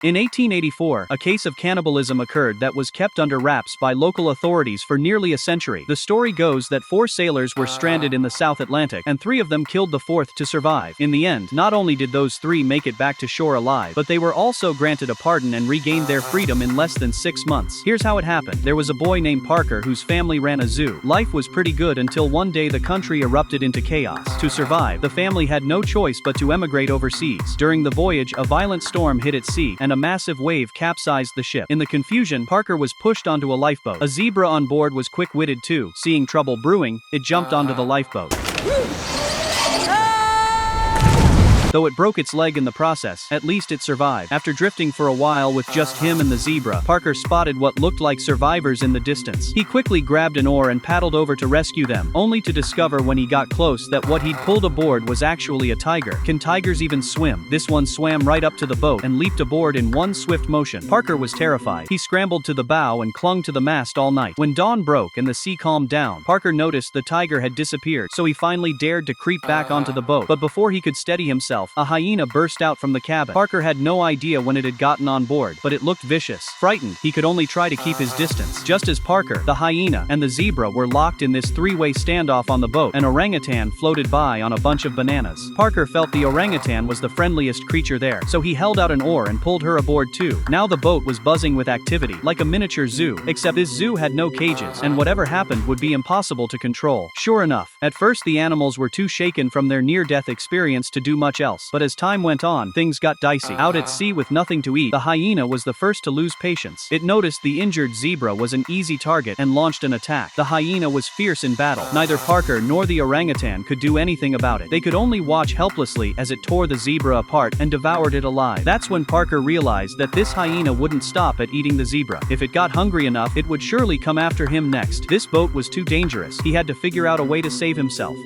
In 1884, a case of cannibalism occurred that was kept under wraps by local authorities for nearly a century. The story goes that 4 sailors were stranded in the South Atlantic, and 3 of them killed the 4th to survive. In the end, not only did those 3 make it back to shore alive, but they were also granted a pardon and regained their freedom in less than 6 months. Here's how it happened. There was a boy named Parker whose family ran a zoo. Life was pretty good until one day the country erupted into chaos. To survive, the family had no choice but to emigrate overseas. During the voyage, a violent storm hit at sea, and a massive wave capsized the ship. In the confusion, Parker was pushed onto a lifeboat. A zebra on board was quick-witted too. Seeing trouble brewing, it jumped onto the lifeboat. Though it broke its leg in the process, at least it survived. After drifting for a while with just him and the zebra, Parker spotted what looked like survivors in the distance. He quickly grabbed an oar and paddled over to rescue them, only to discover when he got close that what he'd pulled aboard was actually a tiger. Can tigers even swim? This one swam right up to the boat and leaped aboard in one swift motion. Parker was terrified. He scrambled to the bow and clung to the mast all night. When dawn broke and the sea calmed down, Parker noticed the tiger had disappeared, so he finally dared to creep back onto the boat. But before he could steady himself, a hyena burst out from the cabin. Parker had no idea when it had gotten on board, but it looked vicious. Frightened, he could only try to keep his distance. Just as Parker, the hyena, and the zebra were locked in this 3-way standoff on the boat, an orangutan floated by on a bunch of bananas. Parker felt the orangutan was the friendliest creature there, so he held out an oar and pulled her aboard too. Now the boat was buzzing with activity, like a miniature zoo, except this zoo had no cages, and whatever happened would be impossible to control. Sure enough, at first the animals were too shaken from their near-death experience to do much else, but as time went on, things got dicey. Out at sea with nothing to eat, the hyena was the first to lose patience. It noticed the injured zebra was an easy target and launched an attack. The hyena was fierce in battle. Neither Parker nor the orangutan could do anything about it. They could only watch helplessly as it tore the zebra apart and devoured it alive. That's when Parker realized that this hyena wouldn't stop at eating the zebra. If it got hungry enough, it would surely come after him next. This boat was too dangerous. He had to figure out a way to save himself.